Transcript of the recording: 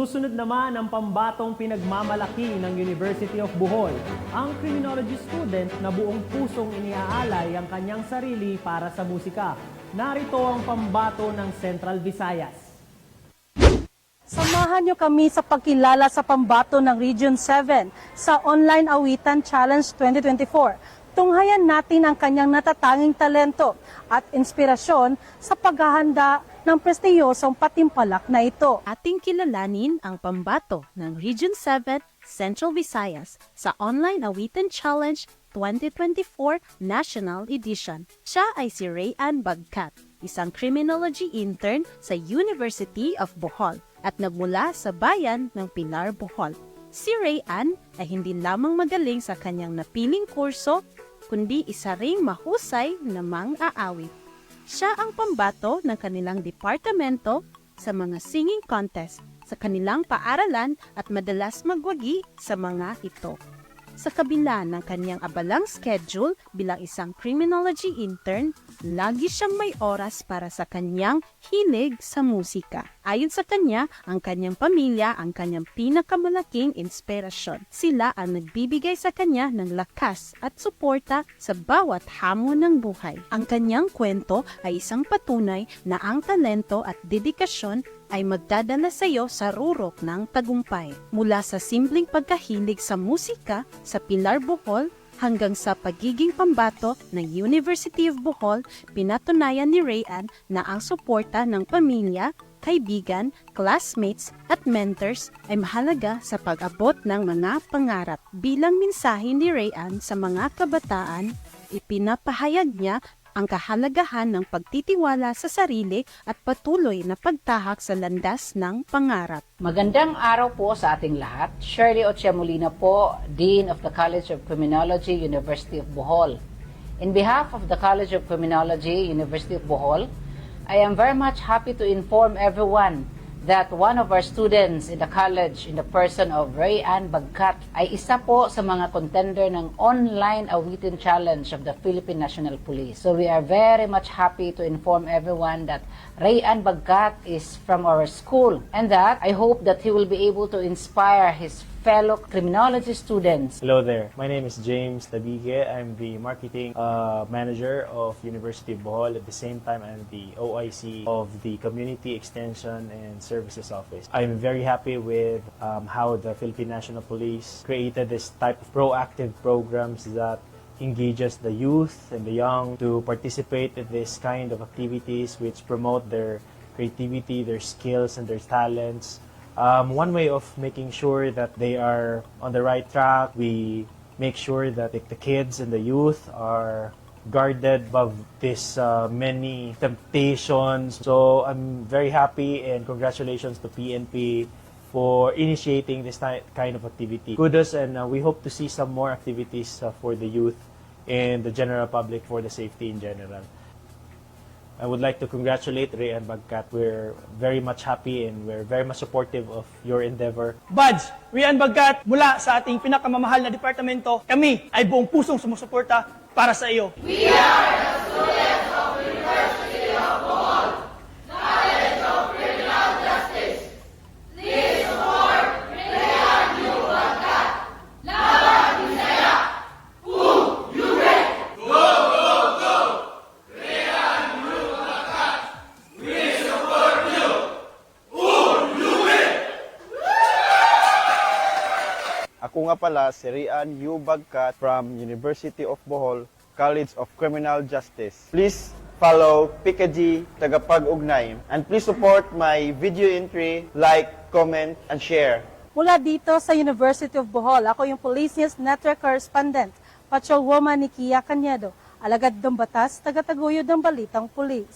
Susunod naman ang pambatong pinagmamalaki ng University of Bohol, ang criminology student na buong pusong iniaalay ang kanyang sarili para sa musika. Narito ang pambato ng Central Visayas. Samahan niyo kami sa pagkilala sa pambato ng Region 7 sa Online Awitan Challenge 2024. Tunghayan natin ang kanyang natatanging talento at inspirasyon sa paghahanda ng prestiyosong patimpalak na ito. Ating kilalanin ang pambato ng Region 7 Central Visayas sa Online Awitan Challenge 2024 National Edition. Siya ay si Rayan Bagkat, isang criminology intern sa University of Bohol at nagmula sa bayan ng Pilar, Bohol. Si Rayan ay hindi lamang magaling sa kanyang napiling kurso, kundi isa ring mahusay na mang-aawit. Siya ang pambato ng kanilang departamento sa mga singing contest sa kanilang paaralan at madalas magwagi sa mga ito. Sa kabila ng kanyang abalang schedule bilang isang criminology intern, lagi siyang may oras para sa kanyang hilig sa musika. Ayon sa kanya, ang kanyang pamilya ang kanyang pinakamalaking inspirasyon. Sila ang nagbibigay sa kanya ng lakas at suporta sa bawat hamon ng buhay. Ang kanyang kwento ay isang patunay na ang talento at dedikasyon ay magdadala sa iyo sa rurok ng tagumpay. Mula sa simpleng pagkahilig sa musika sa Pilar, Bohol, hanggang sa pagiging pambato ng University of Bohol, pinatunayan ni Rayan na ang suporta ng pamilya, kaibigan, classmates at mentors ay mahalaga sa pag-abot ng mga pangarap. Bilang mensahe ni Rayan sa mga kabataan, ipinapahayag niya ang kahalagahan ng pagtitiwala sa sarili at patuloy na pagtahak sa landas ng pangarap. Magandang araw po sa ating lahat. Shirley Ochia Molina po, Dean of the College of Criminology, University of Bohol. In behalf of the College of Criminology, University of Bohol, I am very much happy to inform everyone that one of our students in the college, in the person of Rayan Bagkat, ay isa po sa mga contender ng Online Awitin Challenge of the Philippine National Police. So we are very much happy to inform everyone that Rayan Bagkat is from our school and that I hope that he will be able to inspire his fellow criminology students. Hello there. My name is James Tabigue. I'm the marketing manager of University of Bohol. At the same time, I'm the OIC of the Community Extension and Services Office. I'm very happy with how the Philippine National Police created this type of proactive programs that engages the youth and the young to participate in this kind of activities which promote their creativity, their skills, and their talents. One way of making sure that they are on the right track, we make sure that the kids and the youth are guarded above this many temptations. So I'm very happy and congratulations to PNP for initiating this kind of activity. Kudos, and we hope to see some more activities for the youth and the general public for the safety in general. I would like to congratulate Rayan Bagkat. We're very much happy and we're very much supportive of your endeavor. Buds, Rayan Bagkat, mula sa ating pinakamamahal na departamento, kami ay buong pusong sumusuporta para sa iyo. We are the students of University of Bohol, College of Criminal Justice. Please support Rayan Bagkat. Laban Bisaya. Libre. Go, go, go. Rayan Bagkat. We support you. Libre. Ako nga pala si Rayan Bagkat from University of Bohol, College of Criminal Justice. Please follow PKG Tagapag-Ugnay and please support my video entry, like, comment, and share. Mula dito sa University of Bohol, ako yung Police News Network Correspondent, Patrolwoman ni Kia Canedo, alagad ng batas, taga-taguyod ng balitang pulis.